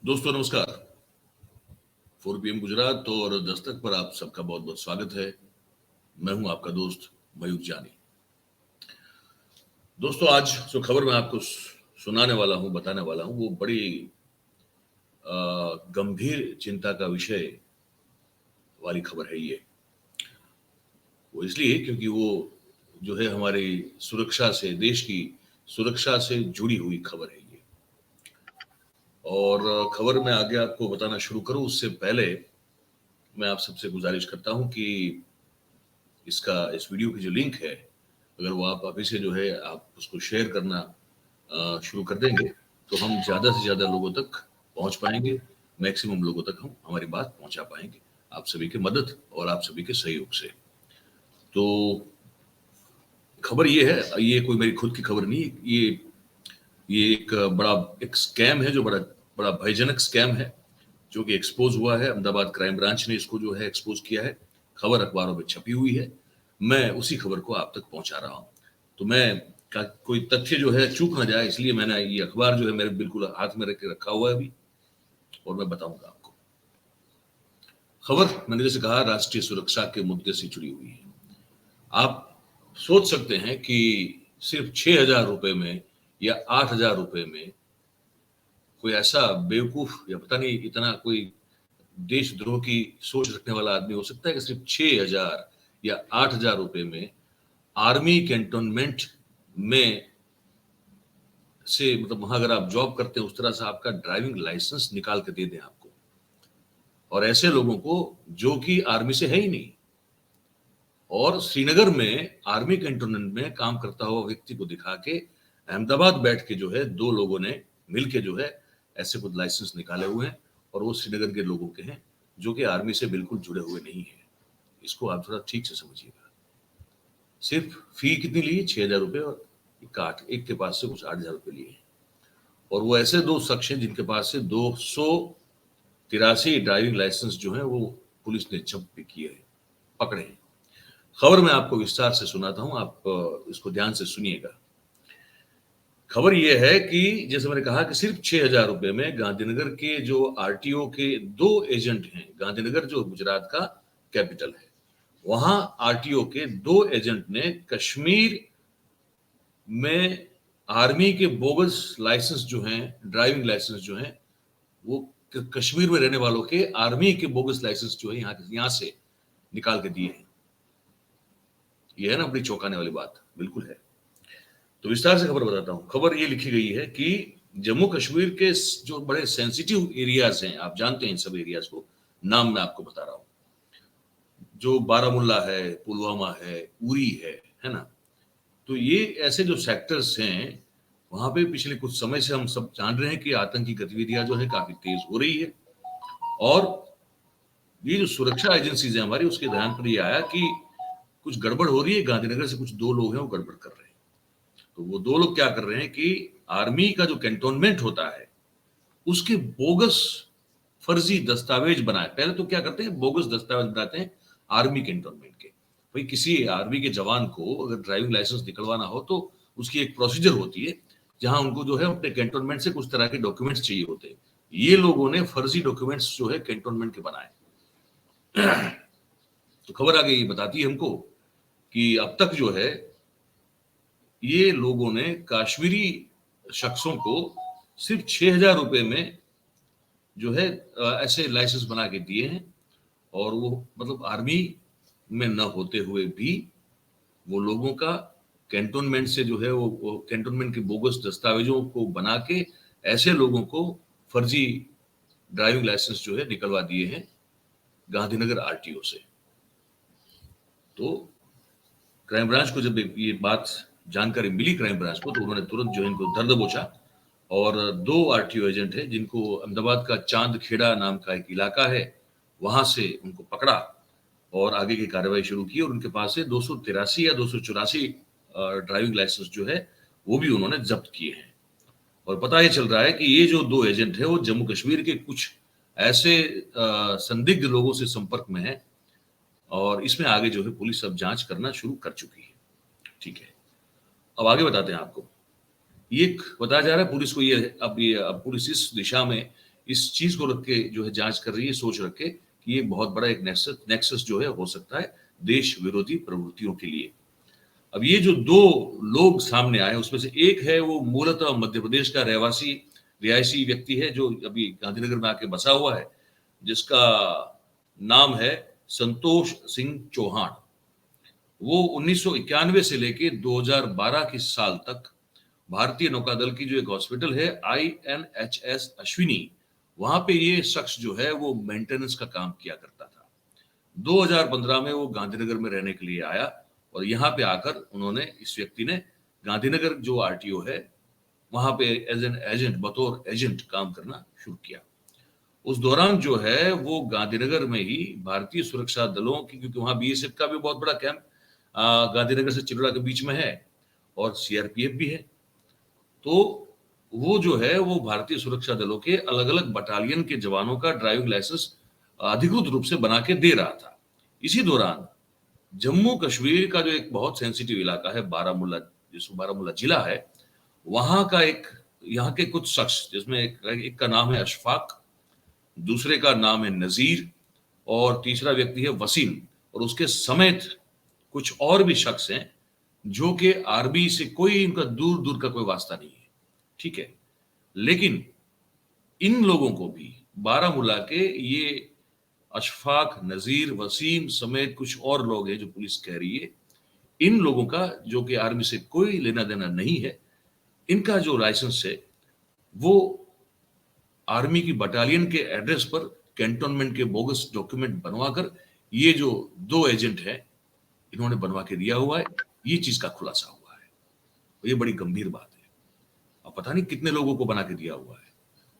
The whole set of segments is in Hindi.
दोस्तों नमस्कार। 4 PM गुजरात और दस्तक पर आप सबका बहुत बहुत स्वागत है। मैं हूं आपका दोस्त मयूख जानी। दोस्तों आज जो खबर मैं आपको सुनाने वाला हूं, बताने वाला हूं, वो बड़ी गंभीर चिंता का विषय वाली खबर है। ये वो इसलिए क्योंकि वो जो है हमारी सुरक्षा से, देश की सुरक्षा से जुड़ी हुई खबर है ये। और खबर में आगे आपको बताना शुरू करूं उससे पहले मैं आप सबसे गुजारिश करता हूं कि इस वीडियो की जो लिंक है, अगर वो आप अभी से जो है आप उसको शेयर करना शुरू कर देंगे तो हम ज़्यादा से ज़्यादा लोगों तक पहुंच पाएंगे, मैक्सिमम लोगों तक हम हमारी बात पहुंचा पाएंगे आप सभी की मदद और आप सभी के सहयोग से। तो खबर ये है, ये कोई मेरी खुद की खबर नहीं, ये एक स्कैम है जो बड़ा बड़ा भयजनक स्कैम है जो कि एक्सपोज हुआ है। अहमदाबाद क्राइम ब्रांच ने इसको जो है एक्सपोज किया है। खबर अखबारों में छपी हुई है। मैं उसी खबर को आप तक पहुंचा रहा हूं। तो मैं कोई तथ्य जो है चूक ना जाए, इसलिए मैंने ये अखबार जो है मेरे बिल्कुल हाथ में रखा हुआ है अभी, और मैं बताऊंगा आपको। खबर मैंने जैसे कहा राष्ट्रीय सुरक्षा के मुद्दे से जुड़ी हुई है। आप सोच सकते हैं कि सिर्फ 6,000 रुपए में या 8,000 रुपए में कोई ऐसा बेवकूफ या पता नहीं इतना कोई देशद्रोह की सोच रखने वाला आदमी हो सकता है कि सिर्फ 6,000 या 8,000 रुपए में आर्मी कैंटोनमेंट में से, मतलब वहां अगर आप जॉब करते हैं उस तरह से आपका ड्राइविंग लाइसेंस निकाल के दे दें आपको, और ऐसे लोगों को जो कि आर्मी से है ही नहीं, और श्रीनगर में आर्मी कैंटोनमेंट में काम करता हुआ व्यक्ति को दिखा के अहमदाबाद बैठ के जो है दो लोगों ने मिलके जो है ऐसे कुछ लाइसेंस निकाले हुए हैं, और वो श्रीनगर के लोगों के हैं जो कि आर्मी से बिल्कुल जुड़े हुए नहीं है। इसको आप थोड़ा ठीक से समझिएगा। सिर्फ फी कितनी ली? 6,000 रुपए, और एक के पास से कुछ 8,000 रुपए लिए हैं। और वो ऐसे दो शख्स हैं जिनके पास से 283 ड्राइविंग लाइसेंस जो है वो पुलिस ने जब्त किए हैं, पकड़े हैं। खबर मैं आपको विस्तार से सुनाता हूं, आप इसको ध्यान से सुनिएगा। खबर यह है कि जैसे मैंने कहा कि सिर्फ 6,000 रुपए में गांधीनगर के जो आरटीओ के 2 एजेंट हैं, गांधीनगर जो गुजरात का कैपिटल है, वहां आरटीओ के 2 एजेंट ने कश्मीर में आर्मी के बोगस लाइसेंस जो हैं, ड्राइविंग लाइसेंस जो हैं, वो कश्मीर में रहने वालों के आर्मी के बोगस लाइसेंस जो है यहां से निकाल के दिए हैं। ये है ना बड़ी चौंकाने वाली बात, बिल्कुल है। तो विस्तार से खबर बताता हूं। खबर ये लिखी गई है कि जम्मू कश्मीर के जो बड़े सेंसिटिव एरियाज हैं, आप जानते हैं इन सब एरियाज को, नाम मैं आपको बता रहा हूं, जो बारामुल्ला है, पुलवामा है, उरी है ना। तो ये ऐसे जो सेक्टर्स हैं, वहां पे पिछले कुछ समय से हम सब जान रहे हैं कि आतंकी गतिविधियां जो है काफी तेज हो रही है, और ये जो सुरक्षा एजेंसीज है हमारी, उसके ध्यान पर ये आया कि कुछ गड़बड़ हो रही है। गांधीनगर से कुछ 2 लोग हैं वो गड़बड़ कर रहे हैं। तो वो 2 लोग क्या कर रहे हैं कि आर्मी का जो कैंटोनमेंट होता है उसके बोगस फर्जी दस्तावेज बनाए। पहले तो क्या करते हैं, बोगस दस्तावेज बनाते हैं आर्मी कैंटोनमेंट के। भाई किसी आर्मी के जवान को अगर ड्राइविंग लाइसेंस निकलवाना हो तो उसकी एक प्रोसीजर होती है, जहां उनको जो है अपने कैंटोनमेंट से कुछ तरह के डॉक्यूमेंट्स चाहिए होते हैं। ये लोगों ने फर्जी डॉक्यूमेंट्स जो है कैंटोनमेंट के बनाए। तो खबर आगे ये बताती है हमको कि अब तक जो है ये लोगों ने कश्मीरी शख्सों को सिर्फ 6,000 रुपए में जो है ऐसे लाइसेंस बना के दिए हैं, और वो मतलब आर्मी में न होते हुए भी वो लोगों का कैंटोनमेंट से जो है वो कैंटोनमेंट के बोगस दस्तावेजों को बना के ऐसे लोगों को फर्जी ड्राइविंग लाइसेंस जो है निकलवा दिए हैं गांधीनगर आरटीओ से। तो क्राइम ब्रांच को जब ये बात जानकारी मिली क्राइम ब्रांच को, तो उन्होंने तुरंत जो है इनको दर दबोचा, और 2 आरटीओ एजेंट हैं जिनको अहमदाबाद का चांद खेड़ा नाम का एक इलाका है, वहां से उनको पकड़ा और आगे की कार्रवाई शुरू की, और उनके पास से 283 या 284 ड्राइविंग लाइसेंस जो है वो भी उन्होंने जब्त किए हैं। और पता ये चल रहा है कि ये जो 2 एजेंट है वो जम्मू कश्मीर के कुछ ऐसे संदिग्ध लोगों से संपर्क में है, और इसमें आगे जो है पुलिस अब जांच करना शुरू कर चुकी है। ठीक है, अब आगे बताते हैं आपको। ये बताया जा रहा है पुलिस को, ये अब पुलिस इस दिशा में इस चीज को रख के जो है जांच कर रही है, सोच रख के कि ये बहुत बड़ा एक नेक्सस जो है हो सकता है देश विरोधी प्रवृत्तियों के लिए। अब ये जो दो लोग सामने आए उसमें से एक है वो मूलतः मध्य प्रदेश का रिहायशी व्यक्ति है जो अभी गांधीनगर में आके बसा हुआ है, जिसका नाम है संतोष सिंह चौहान। वो 1991 से लेके 2012 के साल तक भारतीय नौकादल की जो एक हॉस्पिटल है INHS अश्विनी, वहां पे ये शख्स जो है वो मेंटेनेंस का काम किया करता था। 2015 में वो गांधीनगर में रहने के लिए आया और यहाँ पे आकर उन्होंने इस व्यक्ति ने गांधीनगर जो RTO है वहां पे एज एन एजेंट, बतौर एजेंट काम करना शुरू किया। उस दौरान जो है वो गांधीनगर में ही भारतीय सुरक्षा दलों की, क्योंकि वहां BSF का भी बहुत बड़ा कैंप गांधीनगर से चिल्ड्रा के बीच में है और CRPF भी है, तो वो जो है वो भारतीय सुरक्षा दलों के अलग अलग बटालियन के जवानों का ड्राइविंग लाइसेंस अधिकृत रूप से बना के दे रहा था। इसी दौरान जम्मू कश्मीर का जो एक बहुत सेंसिटिव इलाका है बारामूला, जिसको बारामूला जिला है, वहां का एक यहाँ के कुछ शख्स, जिसमें एक का नाम है अशफाक, दूसरे का नाम है नजीर और तीसरा व्यक्ति है वसीम, और उसके समेत कुछ और भी शख्स हैं जो कि आर्मी से कोई इनका दूर दूर का कोई वास्ता नहीं है, ठीक है। लेकिन इन लोगों को भी बारामूला के ये अशफाक, नजीर, वसीम समेत कुछ और लोग हैं जो पुलिस कह रही है, इन लोगों का जो कि आर्मी से कोई लेना देना नहीं है, इनका जो लाइसेंस है वो आर्मी की बटालियन के एड्रेस पर कैंटोनमेंट के बोगस डॉक्यूमेंट बनवाकर ये जो दो एजेंट हैं इन्होंने बनवा के दिया हुआ है। ये चीज का खुलासा हुआ है, ये बड़ी गंभीर बात है। अब पता नहीं कितने लोगों को बना के दिया हुआ है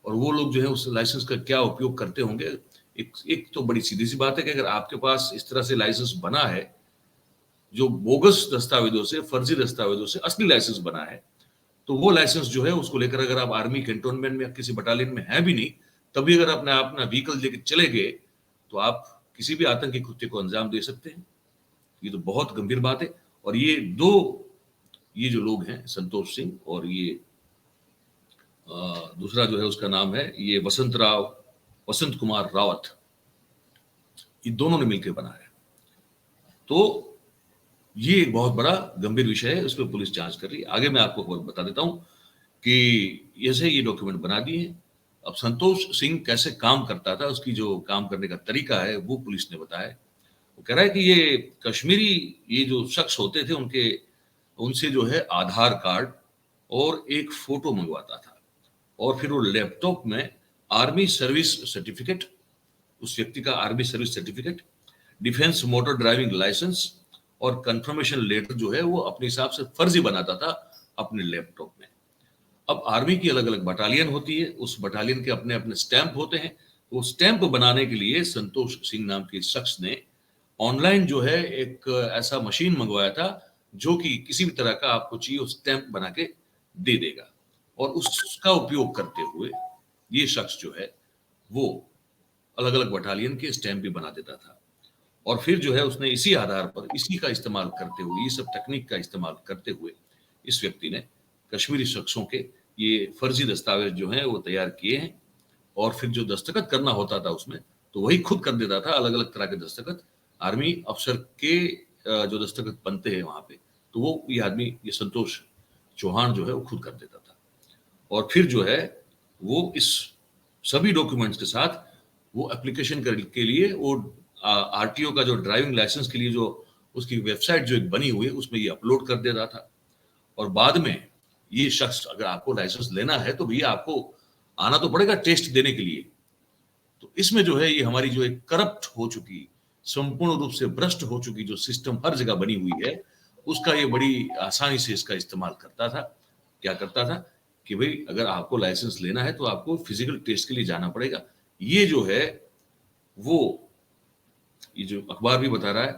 और वो लोग जो है उस लाइसेंस का क्या उपयोग करते होंगे। एक तो बड़ी सीधी सी बात है कि अगर आपके पास इस तरह से लाइसेंस बना है जो बोगस दस्तावेजों से, फर्जी दस्तावेजों से असली लाइसेंस बना है, तो वो लाइसेंस जो है उसको लेकर अगर आप आर्मी कैंटोनमेंट में या किसी बटालियन में है भी नहीं, तभी अगर अपना व्हीकल लेकर चले गए तो आप किसी भी आतंकी कृत्य को अंजाम दे सकते हैं। ये तो बहुत गंभीर बात है। और ये जो लोग हैं संतोष सिंह और ये दूसरा जो है उसका नाम है ये वसंत कुमार रावत, ये दोनों ने मिलकर बनाया। तो ये एक बहुत बड़ा गंभीर विषय है, उस पर पुलिस जांच कर रही है। आगे मैं आपको खबर बता देता हूं कि जैसे ये डॉक्यूमेंट बना दिए। अब संतोष सिंह कैसे काम करता था, उसकी जो काम करने का तरीका है वो पुलिस ने बताया। वो कह रहा है कि ये कश्मीरी ये जो शख्स होते थे उनसे जो है आधार कार्ड और एक फोटो मंगवाता था और फिर वो लैपटॉप में आर्मी सर्विस सर्टिफिकेट, उस व्यक्ति का army service certificate, defence motor driving licence और कंफर्मेशन लेटर जो है वो अपने हिसाब से फर्जी बनाता था अपने लैपटॉप में। अब आर्मी की अलग अलग बटालियन होती है, उस बटालियन के अपने अपने स्टैंप होते हैं। वो स्टैंप बनाने के लिए संतोष सिंह नाम के शख्स ने ऑनलाइन जो है एक ऐसा मशीन मंगवाया था जो कि किसी भी तरह का आपको चाहिए वो स्टैंप बना के दे देगा, और उसका उपयोग करते हुए ये शख्स जो है वो अलग अलग बटालियन के स्टैंप भी बना देता था। और फिर जो है उसने इसी आधार पर, इसी का इस्तेमाल करते हुए, ये सब तकनीक का इस्तेमाल करते हुए इस व्यक्ति ने कश्मीरी शख्सों के ये फर्जी दस्तावेज जो हैं वो तैयार किए हैं। और फिर जो दस्तखत करना होता था उसमें तो वही खुद कर देता था, अलग अलग तरह के दस्तखत आर्मी अफसर के जो दस्तखत बनते हैं वहां पे, तो वो ये आदमी, ये संतोष चौहान जो है वो खुद कर देता था। और फिर जो है वो इस सभी डॉक्यूमेंट्स के साथ वो एप्लीकेशन के लिए वो RTO का जो ड्राइविंग लाइसेंस के लिए जो उसकी वेबसाइट जो एक बनी हुई है उसमें ये अपलोड कर दे रहा था। और बाद में ये शख्स, अगर आपको लाइसेंस लेना है तो भैया आपको आना तो पड़ेगा टेस्ट देने के लिए। तो इसमें जो है ये हमारी जो एक करप्ट हो चुकी, संपूर्ण रूप से भ्रष्ट हो चुकी जो सिस्टम हर जगह बनी हुई है, उसका ये बड़ी आसानी से इसका इस्तेमाल करता था। क्या करता था कि भाई अगर आपको लाइसेंस लेना है तो आपको फिजिकल टेस्ट के लिए जाना पड़ेगा। ये जो है वो, ये जो अखबार भी बता रहा है,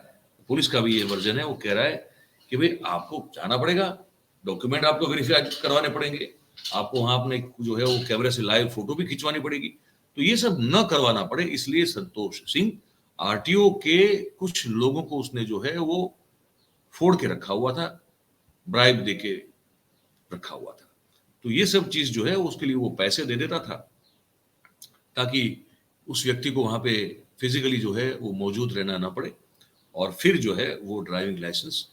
पुलिस का भी ये वर्जन है, वो कह रहा है कि भाई आपको जाना पड़ेगा, डॉक्यूमेंट आपको वेरीफाई करवाने पड़ेंगे, आपको वहां अपने जो है वो कैमरे से लाइव फोटो भी खिंचवानी पड़ेगी। तो ये सब न करवाना पड़े इसलिए संतोष सिंह RTO के कुछ लोगों को उसने जो है वो फोड़ के रखा हुआ था, ब्राइब दे के रखा हुआ था। तो ये सब चीज जो है उसके लिए वो पैसे दे देता था ताकि उस व्यक्ति को वहां पे फिजिकली जो है वो मौजूद रहना ना पड़े, और फिर जो है वो ड्राइविंग लाइसेंस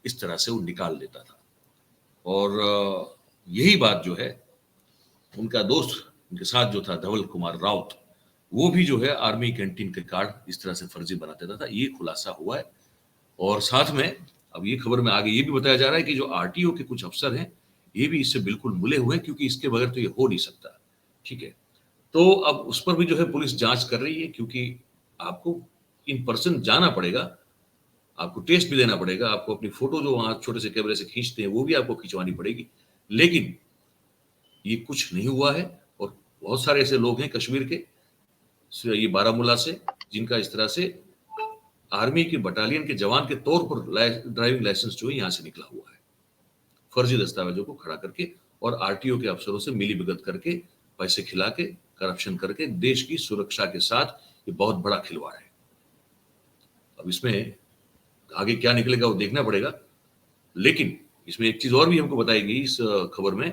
इस तरह से वो निकाल लेता था। और यही बात जो है उनका दोस्त उनके साथ जो था धवल कुमार राउत, वो भी जो है आर्मी कैंटीन के कार्ड इस तरह से फर्जी बना देता था। ये खुलासा हुआ है। और साथ में अब ये खबर में आगे ये भी बताया जा रहा है कि जो आरटीओ के कुछ अफसर हैं, ये भी इससे बिल्कुल मुले हुए हैं, क्योंकि इसके बगैर तो ये हो नहीं सकता। ठीक है, तो अब उस पर भी जो है पुलिस जांच कर रही है, क्योंकि आपको इन पर्सन जाना पड़ेगा, आपको टेस्ट भी देना पड़ेगा, आपको अपनी फोटो जो वहां छोटे से कैमरे से खींचते हैं वो भी आपको खिंचवानी पड़ेगी। लेकिन ये कुछ नहीं हुआ है। और बहुत सारे ऐसे लोग हैं कश्मीर के, ये बारामूला से, जिनका इस तरह से आर्मी की बटालियन के जवान के तौर पर ड्राइविंग लाइसेंस जो है यहाँ से निकला हुआ है, फर्जी दस्तावेजों को खड़ा करके और आरटीओ के अफसरों से मिली भगत करके, पैसे खिला के, करप्शन करके देश की सुरक्षा के साथ ये बहुत बड़ा खिलवाड़ है। अब इसमें आगे क्या निकलेगा वो देखना पड़ेगा। लेकिन इसमें एक चीज और भी हमको बताई गई इस खबर में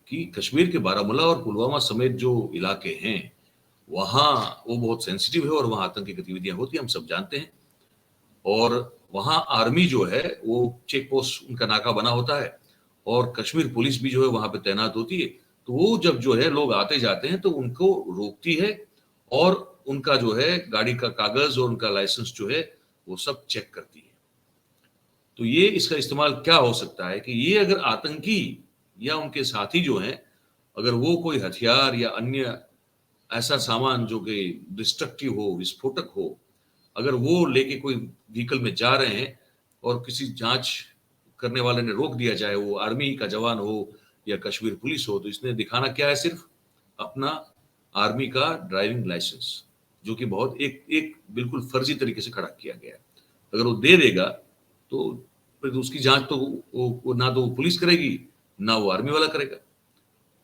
कि कश्मीर के बारामूला और पुलवामा समेत जो इलाके हैं वहां वो बहुत सेंसिटिव है और वहां आतंकी गतिविधियां होती है, हम सब जानते हैं। और वहां आर्मी जो है वो चेक पोस्ट उनका नाका बना होता है, और कश्मीर पुलिस भी जो है वहां पे तैनात होती है। तो वो जब जो है लोग आते जाते हैं तो उनको रोकती है और उनका जो है गाड़ी का कागज और उनका लाइसेंस जो है वो सब चेक करती है। तो ये इसका इस्तेमाल क्या हो सकता है कि ये अगर आतंकी या उनके साथी जो हैं, अगर वो कोई हथियार या अन्य ऐसा सामान जो कि डिस्ट्रक्टिव हो, विस्फोटक हो, अगर वो लेके कोई व्हीकल में जा रहे हैं और किसी जांच करने वाले ने रोक दिया, चाहे वो आर्मी का जवान हो या कश्मीर पुलिस हो, तो इसने दिखाना क्या है, सिर्फ अपना आर्मी का ड्राइविंग लाइसेंस, जो कि बहुत एक एक बिल्कुल फर्जी तरीके से खड़ा किया गया है। अगर वो दे देगा तो फिर उसकी जांच तो वो ना तो वो पुलिस करेगी ना वो आर्मी वाला करेगा।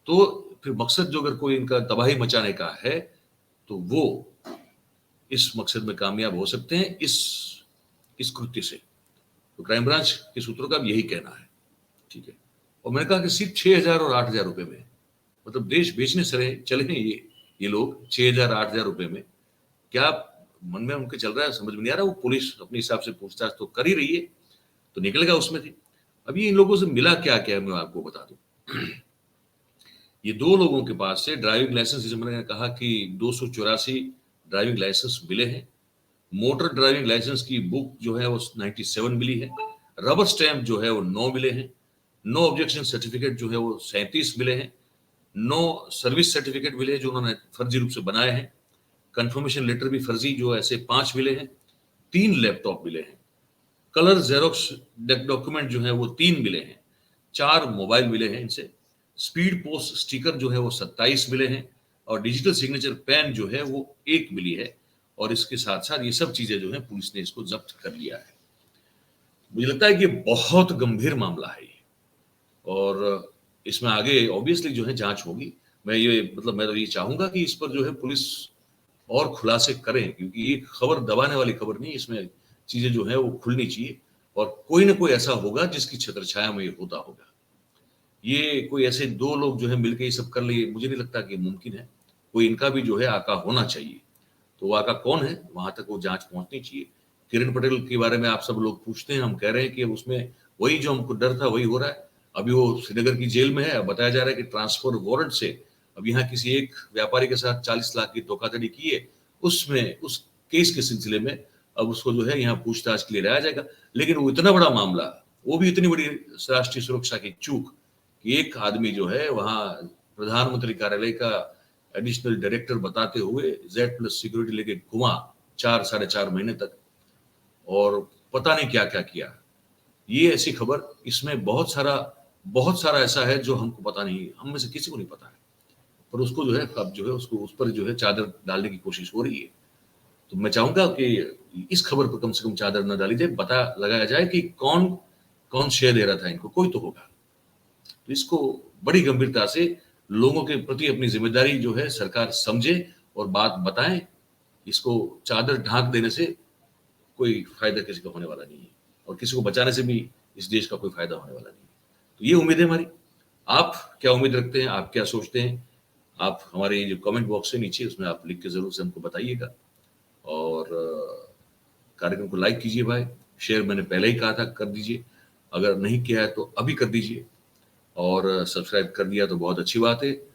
तो फिर मकसद जो अगर कोई इनका तबाही मचाने का है तो वो इस मकसद में कामयाब हो सकते हैं इस कृत्य से। तो क्राइम ब्रांच के सूत्रों का अब यही कहना है। ठीक है, और मैंने कहा कि सिर्फ 6,000 और 8,000 रुपए में, मतलब देश बेचने चले हैं ये लोग 6,000 8,000 रुपए में। क्या मन में उनके चल रहा है समझ में नहीं आ रहा। वो पुलिस अपने हिसाब से पूछताछ तो कर ही रही है, तो निकलेगा उसमें से। अभी इन लोगों से मिला क्या क्या मैं आपको बता दूं। ये दो लोगों के पास से ड्राइविंग लाइसेंस, जैसे मैंने कहा कि 284 ड्राइविंग लाइसेंस मिले हैं। मोटर ड्राइविंग लाइसेंस की बुक जो है वो 97 मिली है। रबर स्टैंप जो है वो 9 मिले हैं। नो ऑब्जेक्शन सर्टिफिकेट जो है वो 37 मिले हैं। नो सर्विस सर्टिफिकेट मिले जो उन्होंने फर्जी रूप से बनाए हैं। कंफर्मेशन लेटर भी फर्जी जो ऐसे 5 मिले हैं। 3 लैपटॉप मिले हैं। कलर जेरोक्स डॉक्यूमेंट जो है वो 3 मिले हैं। 4 मोबाइल मिले हैं इनसे। स्पीड पोस्ट स्टिकर जो है वो 27 मिले हैं। और डिजिटल सिग्नेचर पेन जो है वो 1 मिली है। और इसके साथ साथ ये सब चीजें जो है पुलिस ने इसको जब्त कर लिया है। मुझे लगता है कि बहुत गंभीर मामला है ये, और इसमें आगे ऑब्वियसली जो है जांच होगी। मैं तो ये चाहूंगा कि इस पर जो है पुलिस और खुलासे करें, क्योंकि ये खबर दबाने वाली खबर नहीं, इसमें चीजें जो है वो खुलनी चाहिए। और कोई ना कोई ऐसा होगा जिसकी छत्रछाया में ये होता होगा। ये कोई ऐसे दो लोग जो है मिलकर ये सब कर लिए, मुझे नहीं लगता कि मुमकिन है। कोई इनका भी जो है आका होना चाहिए। तो वो आका कौन है, वहां तक वो जांच पहुंचनी चाहिए। किरण पटेल के बारे में आप सब लोग पूछते हैं, हम कह रहे हैं कि उसमें वही जो हमको डर था वही हो रहा है। अभी वो श्रीनगर की जेल में है। अब बताया जा रहा है कि ट्रांसफर वारंट से अब यहाँ किसी एक व्यापारी के साथ 40 लाख की धोखाधड़ी की है, उसमें उस केस के सिलसिले में अब उसको जो है यहाँ पूछताछ के लिए लाया जाएगा। लेकिन वो इतना बड़ा मामला, वो भी इतनी बड़ी राष्ट्रीय सुरक्षा की चूक कि एक आदमी जो है वहां प्रधानमंत्री कार्यालय का एडिशनल डायरेक्टर बताते हुए Z+ सिक्योरिटी लेके घुमा 4 साढ़े 4 महीने तक, और पता नहीं क्या क्या किया। ये ऐसी खबर, इसमें बहुत सारा ऐसा है जो हमको पता नहीं, हम में से किसी को नहीं पता है। पर उसको जो है अब जो है उसको उस पर जो है चादर डालने की कोशिश हो रही है। तो मैं चाहूंगा कि इस खबर पर कम से कम चादर न डाली जाए, पता लगाया जाए कि कौन कौन शेयर दे रहा था इनको, कोई तो होगा। तो इसको बड़ी गंभीरता से लोगों के प्रति अपनी जिम्मेदारी जो है सरकार समझे और बात बताएं। इसको चादर ढांक देने से कोई फायदा किसी का होने वाला नहीं है, और किसी को बचाने से भी इस देश का कोई फायदा होने वाला नहीं है। तो ये उम्मीद है हमारी। आप क्या उम्मीद रखते हैं, आप क्या सोचते हैं, आप हमारे ये जो कमेंट बॉक्स है नीचे, उसमें आप लिख के ज़रूर से हमको बताइएगा। और कार्यक्रम को लाइक कीजिए भाई, शेयर मैंने पहले ही कहा था कर दीजिए, अगर नहीं किया है तो अभी कर दीजिए, और सब्सक्राइब कर दिया तो बहुत अच्छी बात है,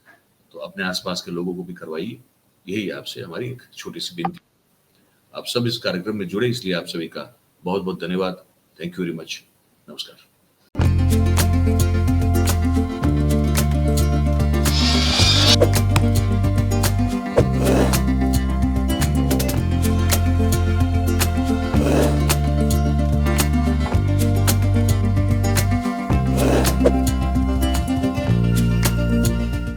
तो अपने आसपास के लोगों को भी करवाइए। यही आपसे हमारी एक छोटी-सी विनती। आप सब इस कार्यक्रम में जुड़े, इसलिए आप सभी का बहुत-बहुत धन्यवाद। Thank you very much. नमस्कार।